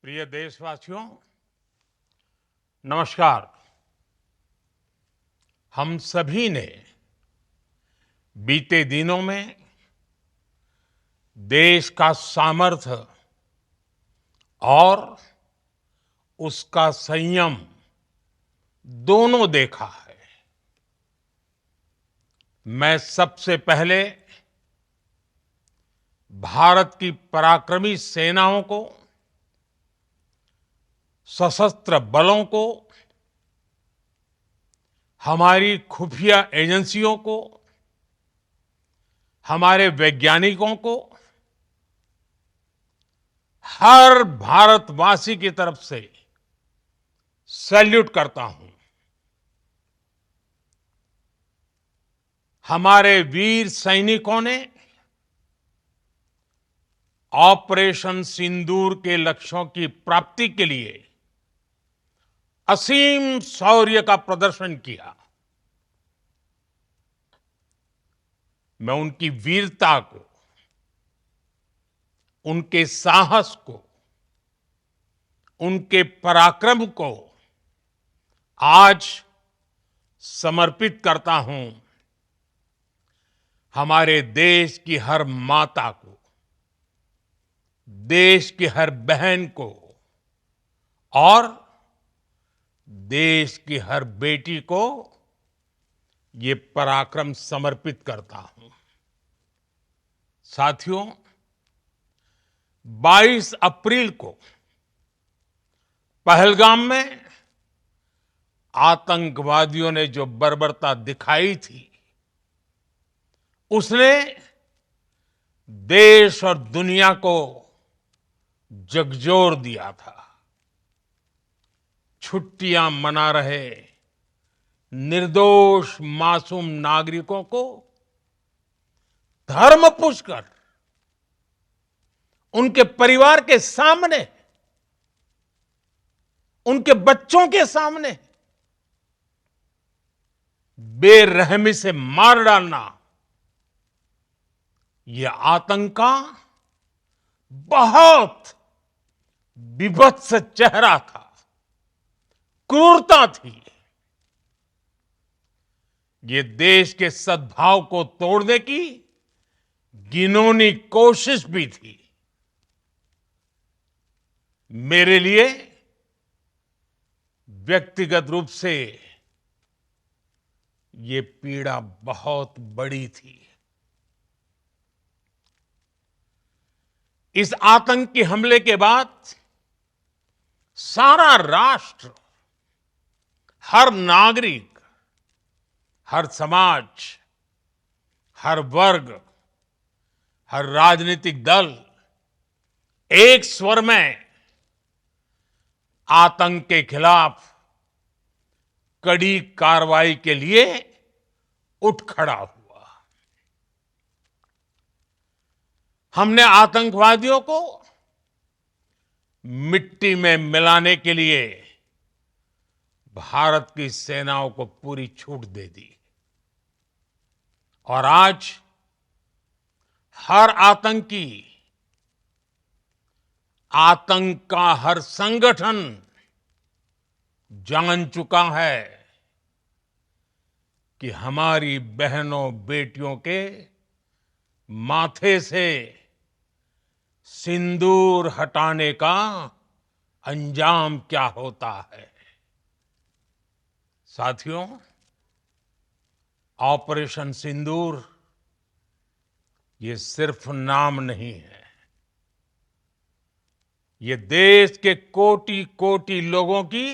प्रिय देशवासियों, नमस्कार। हम सभी ने बीते दिनों में देश का सामर्थ्य और उसका संयम दोनों देखा है। मैं सबसे पहले भारत की पराक्रमी सेनाओं को, सशस्त्र बलों को, हमारी खुफिया एजेंसियों को, हमारे वैज्ञानिकों को, हर भारतवासी की तरफ से सैल्यूट करता हूं। हमारे वीर सैनिकों ने ऑपरेशन सिंदूर के लक्ष्यों की प्राप्ति के लिए असीम शौर्य का प्रदर्शन किया। मैं उनकी वीरता को, उनके साहस को, उनके पराक्रम को आज समर्पित करता हूं हमारे देश की हर माता को, देश की हर बहन को और देश की हर बेटी को ये पराक्रम समर्पित करता हूं। साथियों, 22 अप्रैल को पहलगाम में आतंकवादियों ने जो बर्बरता दिखाई थी, उसने देश और दुनिया को झकझोर दिया था। छुट्टियां मना रहे निर्दोष मासूम नागरिकों को धर्म पूछकर उनके परिवार के सामने, उनके बच्चों के सामने बेरहमी से मार डालना, यह आतंक का बहुत विभत्स चेहरा था, क्रूरता थी। ये देश के सद्भाव को तोड़ने की घिनौनी कोशिश भी थी। मेरे लिए व्यक्तिगत रूप से ये पीड़ा बहुत बड़ी थी। इस आतंकी हमले के बाद सारा राष्ट्र, हर नागरिक, हर समाज, हर वर्ग, हर राजनीतिक दल एक स्वर में आतंक के खिलाफ कड़ी कार्रवाई के लिए उठ खड़ा हुआ। हमने आतंकवादियों को मिट्टी में मिलाने के लिए भारत की सेनाओं को पूरी छूट दे दी और आज हर आतंकी, आतंक का हर संगठन जान चुका है कि हमारी बहनों बेटियों के माथे से सिंदूर हटाने का अंजाम क्या होता है। साथियों, ऑपरेशन सिंदूर ये सिर्फ नाम नहीं है, ये देश के कोटि कोटि लोगों की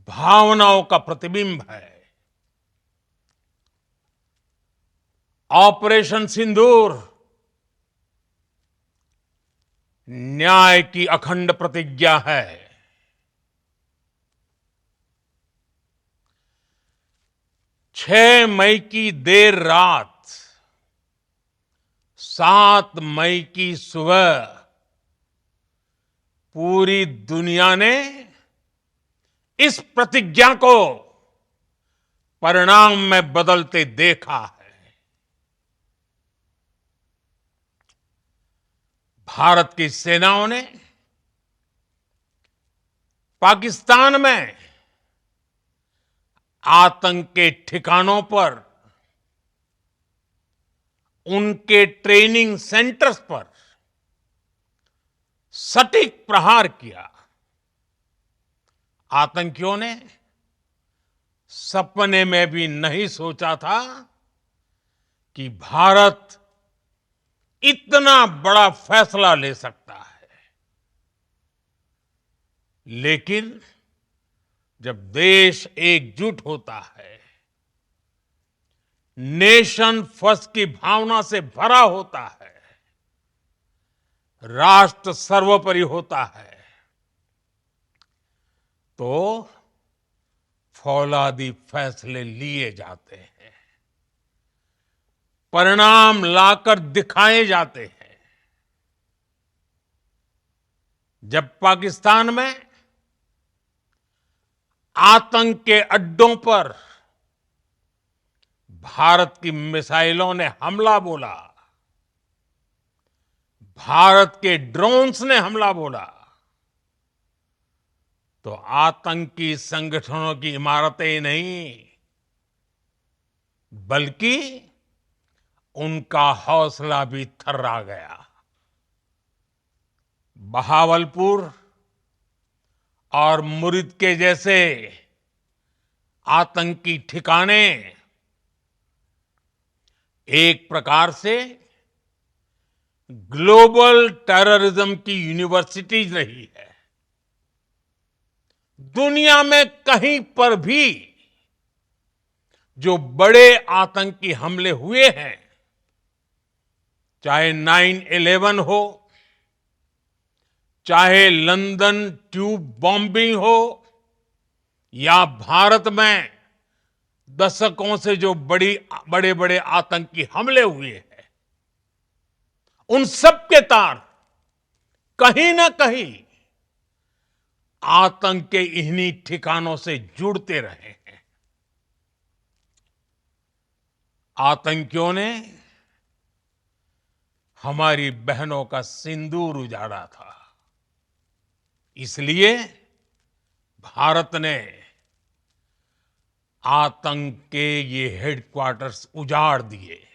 भावनाओं का प्रतिबिंब है। ऑपरेशन सिंदूर न्याय की अखंड प्रतिज्ञा है। 6 मई की देर रात, 7 मई की सुबह पूरी दुनिया ने इस प्रतिज्ञा को परिणाम में बदलते देखा है। भारत की सेनाओं ने पाकिस्तान में आतंक के ठिकानों पर, उनके ट्रेनिंग सेंटर्स पर सटीक प्रहार किया। आतंकियों ने सपने में भी नहीं सोचा था कि भारत इतना बड़ा फैसला ले सकता है। लेकिन जब देश एकजुट होता है, नेशन फर्स्ट की भावना से भरा होता है, राष्ट्र सर्वोपरि होता है, तो फौलादी फैसले लिए जाते हैं, परिणाम लाकर दिखाए जाते हैं। जब पाकिस्तान में आतंक के अड्डों पर भारत की मिसाइलों ने हमला बोला, भारत के ड्रोन्स ने हमला बोला, तो आतंकी संगठनों की इमारतें ही नहीं, बल्कि उनका हौसला भी थर्रा गया। बहावलपुर और मुरिद के जैसे आतंकी ठिकाने एक प्रकार से ग्लोबल टेररिज्म की यूनिवर्सिटीज रही है। दुनिया में कहीं पर भी जो बड़े आतंकी हमले हुए हैं, चाहे 9/11 हो, चाहे लंदन ट्यूब बॉम्बिंग हो, या भारत में दशकों से जो बड़े बड़े आतंकी हमले हुए हैं, उन सब के तार कहीं ना कहीं आतंक के इन्हीं ठिकानों से जुड़ते रहे हैं। आतंकियों ने हमारी बहनों का सिंदूर उजाड़ा था, इसलिए भारत ने आतंक के ये हेडक्वार्टर्स उजाड़ दिए।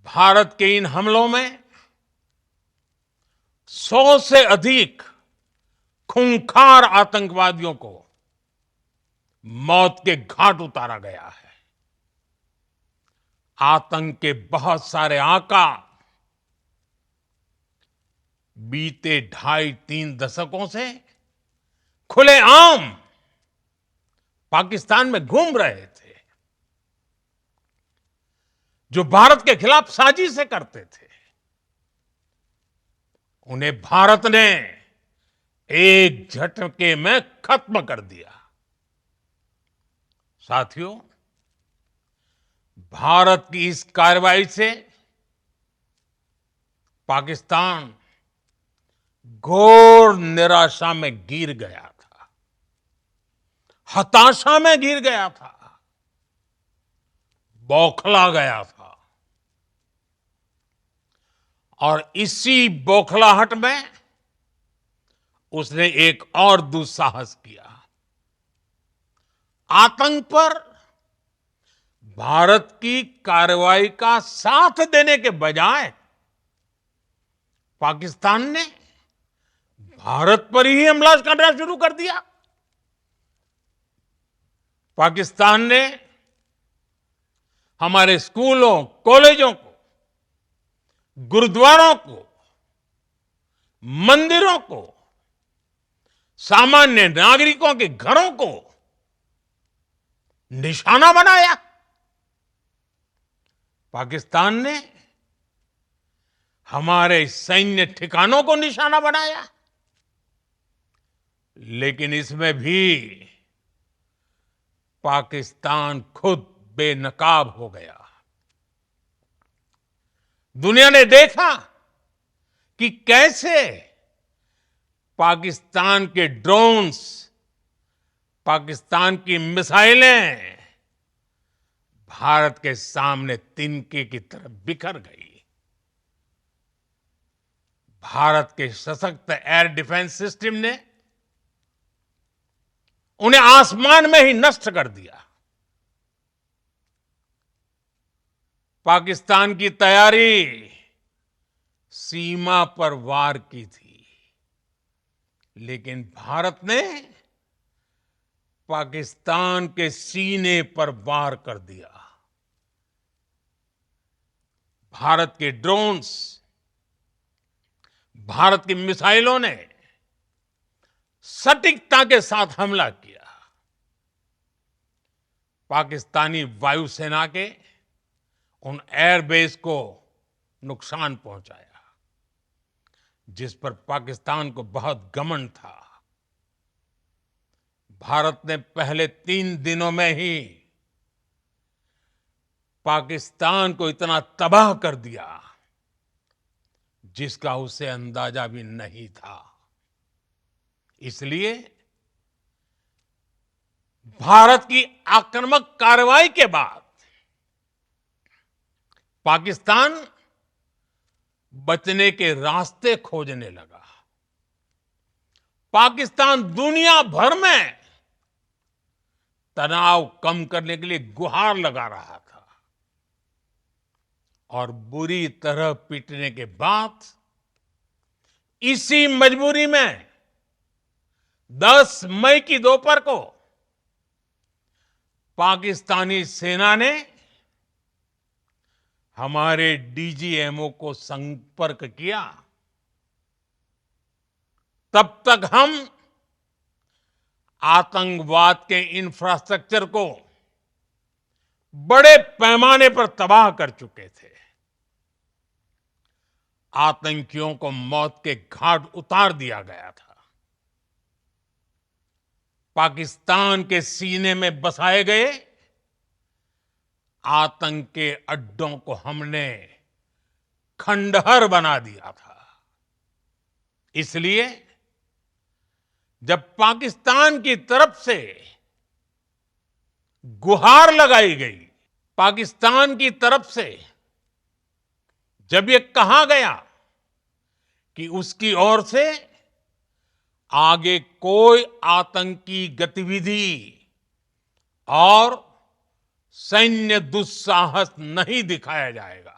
भारत के इन हमलों में 100 से अधिक खूंखार आतंकवादियों को मौत के घाट उतारा गया है। आतंक के बहुत सारे आका बीते 2.5-3 दशकों से खुलेआम पाकिस्तान में घूम रहे थे, जो भारत के खिलाफ साजिशें करते थे। उन्हें भारत ने एक झटके में खत्म कर दिया। साथियों, भारत की इस कार्रवाई से पाकिस्तान घोर निराशा में गिर गया था, हताशा में गिर गया था, बौखला गया था। और इसी बौखलाहट में उसने एक और दुस्साहस किया। आतंक पर भारत की कार्रवाई का साथ देने के बजाय पाकिस्तान ने भारत पर ही हमला करना शुरू कर दिया। पाकिस्तान ने हमारे स्कूलों, कॉलेजों को, गुरुद्वारों को, मंदिरों को, सामान्य नागरिकों के घरों को निशाना बनाया। पाकिस्तान ने हमारे सैन्य ठिकानों को निशाना बनाया। लेकिन इसमें भी पाकिस्तान खुद बेनकाब हो गया। दुनिया ने देखा कि कैसे पाकिस्तान के ड्रोन्स, पाकिस्तान की मिसाइलें भारत के सामने तिनके की तरह बिखर गई। भारत के सशक्त एयर डिफेंस सिस्टम ने उन्हें आसमान में ही नष्ट कर दिया। पाकिस्तान की तैयारी सीमा पर वार की थी, लेकिन भारत ने पाकिस्तान के सीने पर वार कर दिया। भारत के ड्रोन्स, भारत की मिसाइलों ने सटीकता के साथ हमला किया। पाकिस्तानी वायुसेना के उन एयरबेस को नुकसान पहुंचाया, जिस पर पाकिस्तान को बहुत घमंड था। भारत ने पहले 3 दिनों में ही पाकिस्तान को इतना तबाह कर दिया, जिसका उसे अंदाजा भी नहीं था। इसलिए भारत की आक्रामक कार्रवाई के बाद पाकिस्तान बचने के रास्ते खोजने लगा। पाकिस्तान दुनिया भर में तनाव कम करने के लिए गुहार लगा रहा था, और बुरी तरह पीटने के बाद इसी मजबूरी में 10 मई की दोपहर को पाकिस्तानी सेना ने हमारे डीजीएमओ को संपर्क किया। तब तक हम आतंकवाद के इंफ्रास्ट्रक्चर को बड़े पैमाने पर तबाह कर चुके थे। आतंकियों को मौत के घाट उतार दिया गया था। पाकिस्तान के सीने में बसाए गए आतंक के अड्डों को हमने खंडहर बना दिया था। इसलिए जब पाकिस्तान की तरफ से गुहार लगाई गई, पाकिस्तान की तरफ से जब ये कहा गया कि उसकी ओर से आगे कोई आतंकी गतिविधि और सैन्य दुस्साहस नहीं दिखाया जाएगा,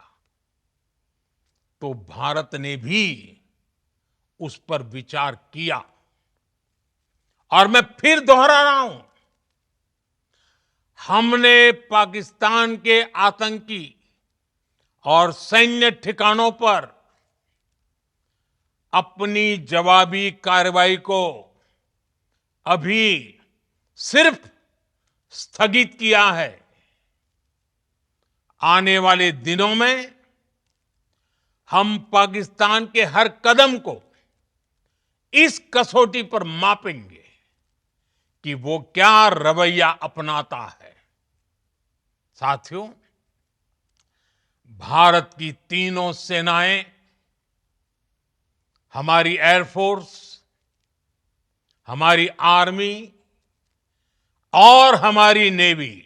तो भारत ने भी उस पर विचार किया। और मैं फिर दोहरा रहा हूं, हमने पाकिस्तान के आतंकी और सैन्य ठिकानों पर अपनी जवाबी कार्रवाई को अभी सिर्फ स्थगित किया है। आने वाले दिनों में हम पाकिस्तान के हर कदम को इस कसौटी पर मापेंगे कि वो क्या रवैया अपनाता है। साथियों, भारत की तीनों सेनाएं, हमारी एयरफोर्स, हमारी आर्मी और हमारी नेवी,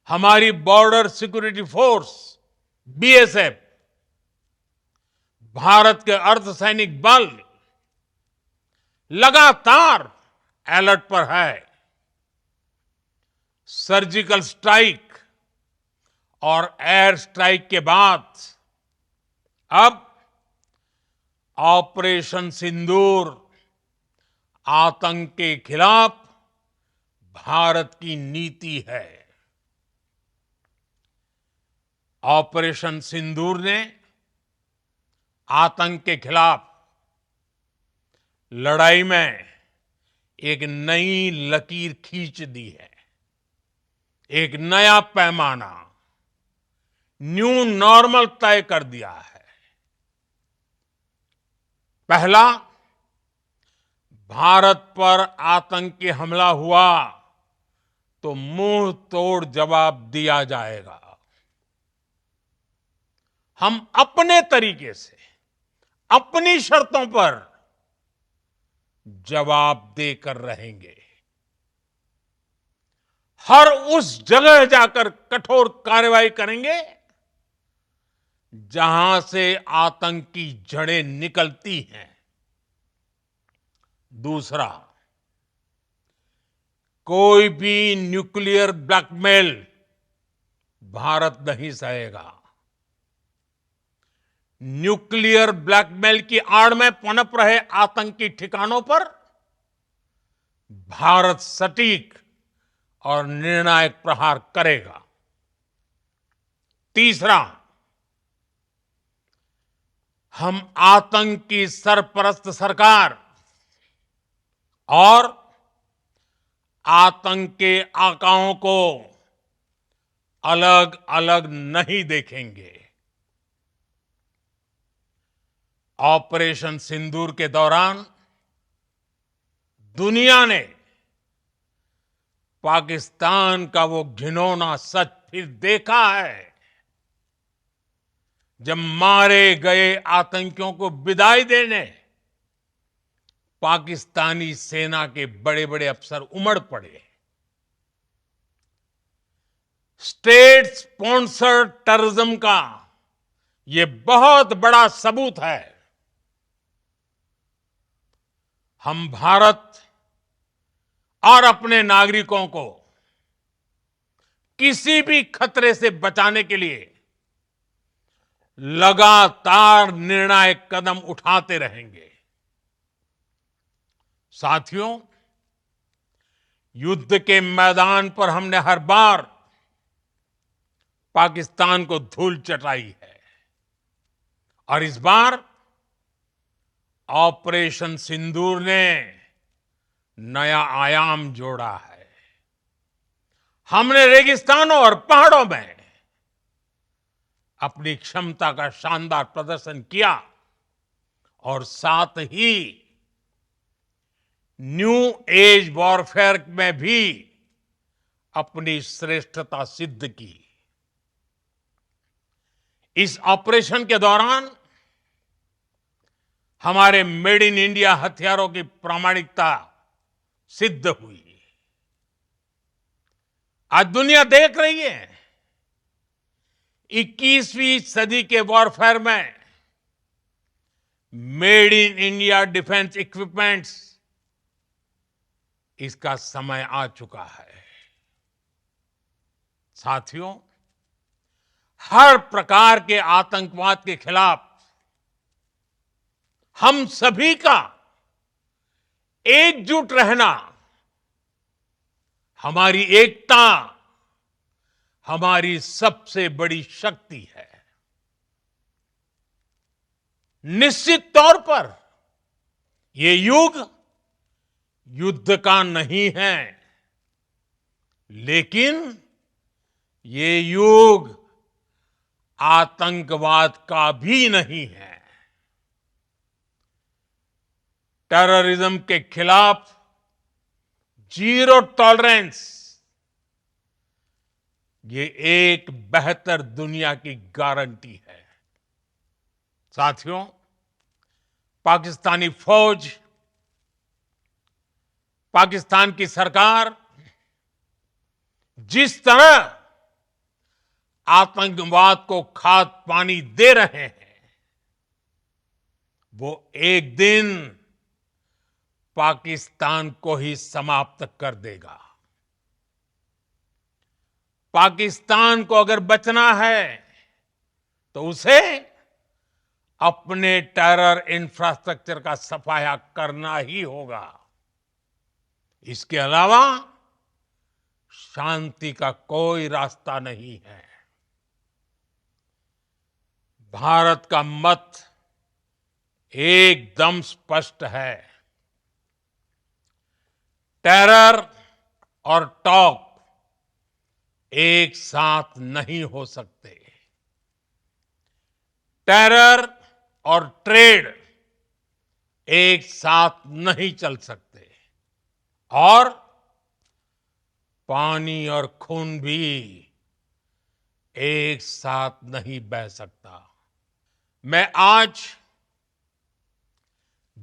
हमारी border security force BSF, Bharat के अर्धसैनिक बल लगातार अलर्ट पर है। सर्जिकल स्ट्राइक और एयर स्ट्राइक के बाद अब ऑपरेशन सिंदूर आतंक के खिलाफ भारत की नीति है। ऑपरेशन सिंदूर ने आतंक के खिलाफ लड़ाई में एक नई लकीर खींच दी है। एक नया पैमाना, न्यू नॉर्मल तय कर दिया है। पहला, भारत पर आतंकी हमला हुआ तो मुंह तोड़ जवाब दिया जाएगा। हम अपने तरीके से, अपनी शर्तों पर जवाब देकर रहेंगे। हर उस जगह जाकर कठोर कार्रवाई करेंगे जहां से आतंक की जड़ें निकलती हैं। दूसरा, कोई भी न्यूक्लियर ब्लैकमेल भारत नहीं सहेगा। न्यूक्लियर ब्लैकमेल की आड़ में पनप रहे आतंकी ठिकानों पर भारत सटीक और निर्णायक प्रहार करेगा। तीसरा, हम आतंक की सरपरस्त सरकार और आतंक के आकाओं को अलग अलग नहीं देखेंगे। ऑपरेशन सिंदूर के दौरान दुनिया ने पाकिस्तान का वो घिनौना सच फिर देखा है, जब मारे गए आतंकियों को विदाई देने पाकिस्तानी सेना के बड़े बड़े अफसर उमड़ पड़े। स्टेट स्पॉन्सर्ड टेररिज्म का ये बहुत बड़ा सबूत है। हम भारत और अपने नागरिकों को किसी भी खतरे से बचाने के लिए लगातार निर्णायक कदम उठाते रहेंगे। साथियों, युद्ध के मैदान पर हमने हर बार पाकिस्तान को धूल चटाई है और इस बार ऑपरेशन सिंदूर ने नया आयाम जोड़ा है। हमने रेगिस्तानों और पहाड़ों में अपनी क्षमता का शानदार प्रदर्शन किया और साथ ही न्यू एज वॉरफेयर में भी अपनी श्रेष्ठता सिद्ध की। इस ऑपरेशन के दौरान हमारे मेड इन इंडिया हथियारों की प्रामाणिकता सिद्ध हुई। आज दुनिया देख रही है 21वीं सदी के वॉरफेयर में made in India defence equipments, इसका समय आ चुका है। साथियों, हर प्रकार के आतंकवाद के खिलाफ हम सभी का एकजुट रहना, हमारी एकता हमारी सबसे बड़ी शक्ति है। निश्चित तौर पर ये युग युद्ध का नहीं है, लेकिन ये युग आतंकवाद का भी नहीं है। टेररिज्म के खिलाफ जीरो टॉलरेंस, ये एक बेहतर दुनिया की गारंटी है। साथियों, पाकिस्तानी फौज, पाकिस्तान की सरकार जिस तरह आतंकवाद को खाद पानी दे रहे हैं, वो एक दिन पाकिस्तान को ही समाप्त कर देगा। पाकिस्तान को अगर बचना है तो उसे अपने टेरर इंफ्रास्ट्रक्चर का सफाया करना ही होगा। इसके अलावा शांति का कोई रास्ता नहीं है। भारत का मत एकदम स्पष्ट है। टेरर और टॉक एक साथ नहीं हो सकते। टेरर और ट्रेड एक साथ नहीं चल सकते और पानी और खून भी एक साथ नहीं बह सकता। मैं आज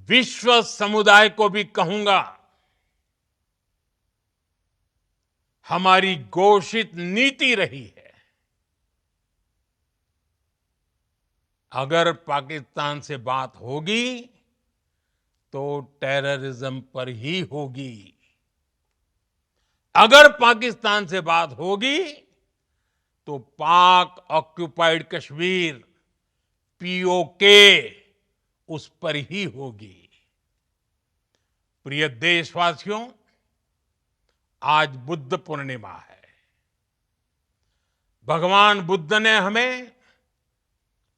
विश्व समुदाय को भी कहूंगा, हमारी घोषित नीति रही है अगर पाकिस्तान से बात होगी तो टेररिज्म पर ही होगी। अगर पाकिस्तान से बात होगी तो पाक ऑक्युपाइड कश्मीर पीओके उस पर ही होगी। प्रिय देशवासियों, आज बुद्ध पूर्णिमा है। भगवान बुद्ध ने हमें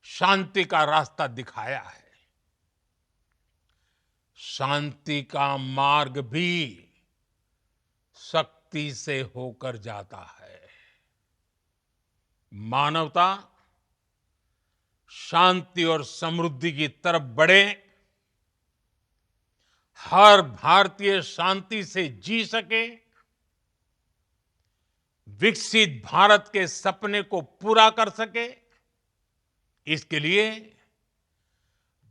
शांति का रास्ता दिखाया है। शांति का मार्ग भी शक्ति से होकर जाता है। मानवता शांति और समृद्धि की तरफ बढ़े, हर भारतीय शांति से जी सके, विकसित भारत के सपने को पूरा कर सके, इसके लिए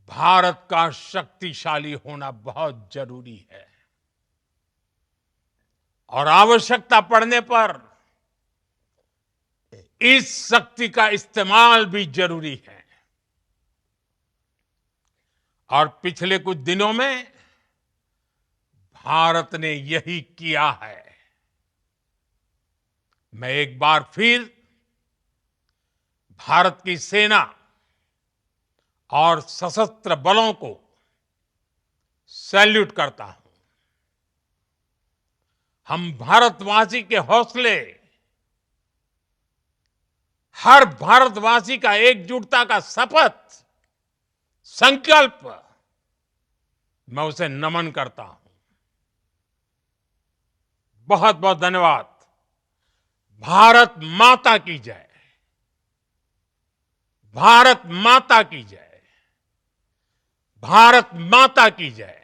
भारत का शक्तिशाली होना बहुत जरूरी है। और आवश्यकता पड़ने पर इस शक्ति का इस्तेमाल भी जरूरी है। और पिछले कुछ दिनों में भारत ने यही किया है। मैं एक बार फिर भारत की सेना और सशस्त्र बलों को सैल्यूट करता हूं। हम भारतवासी के हौसले, हर भारतवासी का एकजुटता का शपथ, संकल्प, मैं उसे नमन करता हूं। बहुत बहुत धन्यवाद। भारत माता की जय। भारत माता की जय। भारत माता की जय।